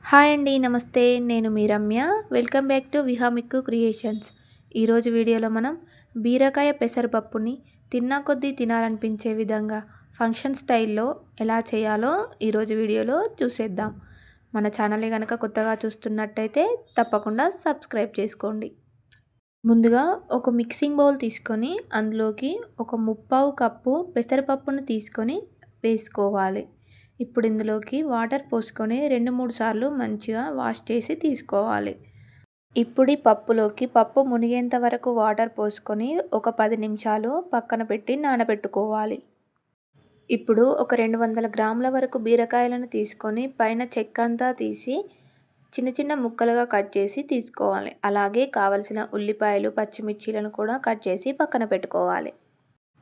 Hi అండి. నమస్తే. నేను మీ రమ్య. వెల్కమ్ బ్యాక్ టు విహామిక్కు క్రియేషన్స్. ఈరోజు వీడియోలో మనం బీరకాయ పెసరపప్పుని తిన్నా కొద్దీ తినాలనిపించే విధంగా ఫంక్షన్ స్టైల్లో ఎలా చేయాలో ఈరోజు వీడియోలో చూసేద్దాం. మన ఛానల్ని కనుక కొత్తగా చూస్తున్నట్టయితే తప్పకుండా సబ్స్క్రైబ్ చేసుకోండి. ముందుగా ఒక మిక్సింగ్ బౌల్ తీసుకొని అందులోకి ఒక ముప్పావు కప్పు పెసరపప్పును తీసుకొని వేసుకోవాలి. ఇప్పుడు ఇందులోకి వాటర్ పోసుకొని 2-3 సార్లు మంచిగా వాష్ చేసి తీసుకోవాలి. ఇప్పుడు ఈ పప్పులోకి పప్పు మునిగేంత వరకు వాటర్ పోసుకొని ఒక 10 నిమిషాలు పక్కన పెట్టి నానబెట్టుకోవాలి. ఇప్పుడు ఒక 200 గ్రాముల వరకు బీరకాయలను తీసుకొని పైన చెక్క అంతా తీసి చిన్న చిన్న ముక్కలుగా కట్ చేసి తీసుకోవాలి. అలాగే కావలసిన ఉల్లిపాయలు, పచ్చిమిర్చీలను కూడా కట్ చేసి పక్కన పెట్టుకోవాలి.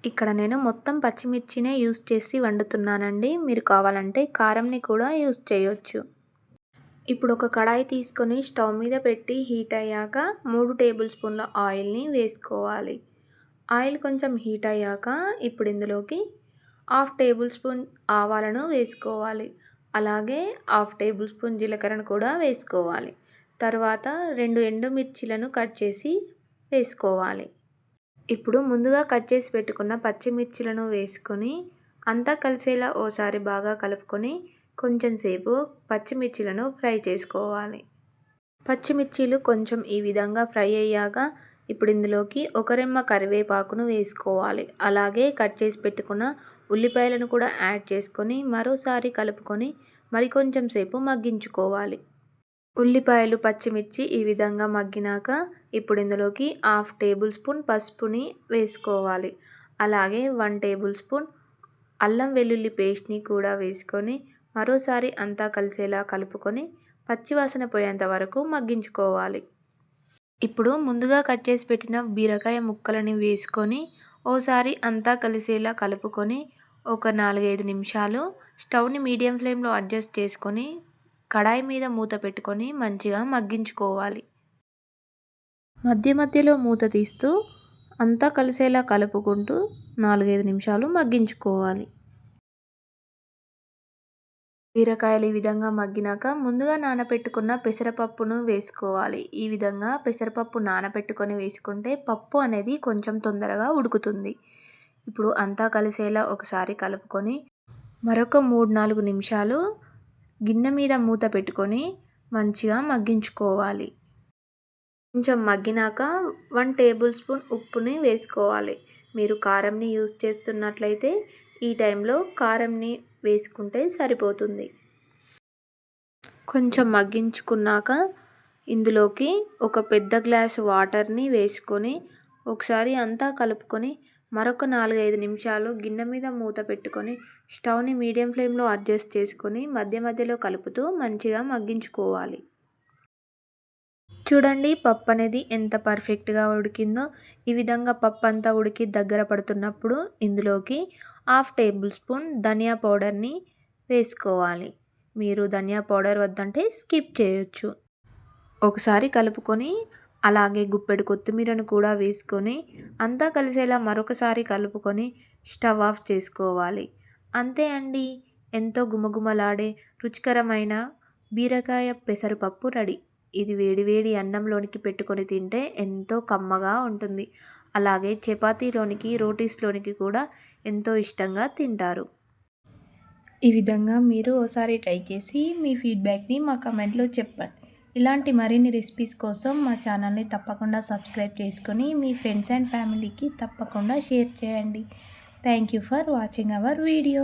ఇక్కడ నేను మొత్తం పచ్చిమిర్చినే యూస్ చేసి వండుతున్నానండి. మీరు కావాలంటే కారంని కూడా యూస్ చేయొచ్చు. ఇప్పుడు ఒక కడాయి తీసుకొని స్టవ్ మీద పెట్టి హీట్ అయ్యాక 3 టేబుల్ స్పూన్ల ఆయిల్ని వేసుకోవాలి. ఆయిల్ కొంచెం హీట్ అయ్యాక ఇప్పుడు ఇందులోకి 1/2 టేబుల్ స్పూన్ ఆవాలను వేసుకోవాలి. అలాగే 1/2 టేబుల్ స్పూన్ జీలకర్రను కూడా వేసుకోవాలి. తర్వాత 2 ఎండుమిర్చిలను కట్ చేసి వేసుకోవాలి. ఇప్పుడు ముందుగా కట్ చేసి పెట్టుకున్న పచ్చిమిర్చిలను వేసుకొని అంతా కలిసేలా ఓసారి బాగా కలుపుకొని కొంచెం సేపు పచ్చిమిర్చిలను ఫ్రై చేసుకోవాలి. పచ్చిమిర్చీలు కొంచెం ఈ విధంగా ఫ్రై అయ్యాక ఇప్పుడు ఇందులోకి ఒక రెమ్మ కరివేపాకును వేసుకోవాలి. అలాగే కట్ చేసి పెట్టుకున్న ఉల్లిపాయలను కూడా యాడ్ చేసుకొని మరోసారి కలుపుకొని మరికొంచెం సేపు మగ్గించుకోవాలి. ఉల్లిపాయలు, పచ్చిమిర్చి ఈ విధంగా మగ్గినాక ఇప్పుడు ఇందులోకి 1/2 టేబుల్ స్పూన్ పసుపుని వేసుకోవాలి. అలాగే 1 టేబుల్ స్పూన్ అల్లం వెల్లుల్లి పేస్ట్ని కూడా వేసుకొని మరోసారి అంతా కలిసేలా కలుపుకొని పచ్చివాసన పోయేంత వరకు మగ్గించుకోవాలి. ఇప్పుడు ముందుగా కట్ చేసి పెట్టిన బీరకాయ ముక్కలని వేసుకొని ఓసారి అంతా కలిసేలా కలుపుకొని ఒక 4-5 నిమిషాలు స్టవ్ని మీడియం ఫ్లేమ్లో అడ్జస్ట్ చేసుకొని కడాయి మీద మూత పెట్టుకొని మంచిగా మగ్గించుకోవాలి. మధ్య మధ్యలో మూత తీస్తూ అంతా కలిసేలా కలుపుకుంటూ 4-5 నిమిషాలు మగ్గించుకోవాలి. బీరకాయలు ఈ విధంగా మగ్గినాక ముందుగా నానబెట్టుకున్న పెసరపప్పును వేసుకోవాలి. ఈ విధంగా పెసరపప్పు నానబెట్టుకొని వేసుకుంటే పప్పు అనేది కొంచెం తొందరగా ఉడుకుతుంది. ఇప్పుడు అంతా కలిసేలా ఒకసారి కలుపుకొని మరొక 3-4 నిమిషాలు గిన్నె మీద మూత పెట్టుకొని మంచిగా మగ్గించుకోవాలి. కొంచెం మగ్గినాక 1 టేబుల్ స్పూన్ ఉప్పుని వేసుకోవాలి. మీరు కారంని యూస్ చేస్తున్నట్లయితే ఈ టైంలో కారంని వేసుకుంటే సరిపోతుంది. కొంచెం మగ్గించుకున్నాక ఇందులోకి ఒక పెద్ద గ్లాసు వాటర్ని వేసుకొని ఒకసారి అంతా కలుపుకొని మరొక 4-5 నిమిషాలు గిన్నె మీద మూత పెట్టుకొని స్టవ్ని మీడియం ఫ్లేమ్లో అడ్జస్ట్ చేసుకొని మధ్య మధ్యలో కలుపుతూ మంచిగా మగ్గించుకోవాలి. చూడండి పప్పు అనేది ఎంత పర్ఫెక్ట్గా ఉడికిందో. ఈ విధంగా పప్పు అంతా ఉడికి దగ్గర పడుతున్నప్పుడు ఇందులోకి 1/2 టేబుల్ స్పూన్ ధనియా పౌడర్ని వేసుకోవాలి. మీరు ధనియా పౌడర్ వద్దంటే స్కిప్ చేయొచ్చు. ఒకసారి కలుపుకొని అలాగే గుప్పెడు కొత్తిమీరను కూడా వేసుకొని అంతా కలిసేలా మరొకసారి కలుపుకొని స్టవ్ ఆఫ్ చేసుకోవాలి. అంతే అండి, ఎంతో గుమగుమలాడే రుచికరమైన బీరకాయ పెసరపప్పు రెడీ. ఇది వేడివేడి అన్నంలోనికి పెట్టుకొని తింటే ఎంతో కమ్మగా ఉంటుంది. అలాగే చపాతీలోనికి, రోటీస్లోనికి కూడా ఎంతో ఇష్టంగా తింటారు. ఈ విధంగా మీరు ఒకసారి ట్రై చేసి మీ ఫీడ్బ్యాక్ని మా కమెంట్లో చెప్పండి. ఇలాంటి మరిన్ని రెసిపీస్ కోసం మా ఛానల్ని తప్పకుండా సబ్స్క్రైబ్ చేసుకొని మీ ఫ్రెండ్స్ అండ్ ఫ్యామిలీకి తప్పకుండా షేర్ చేయండి. Thank you for watching our video.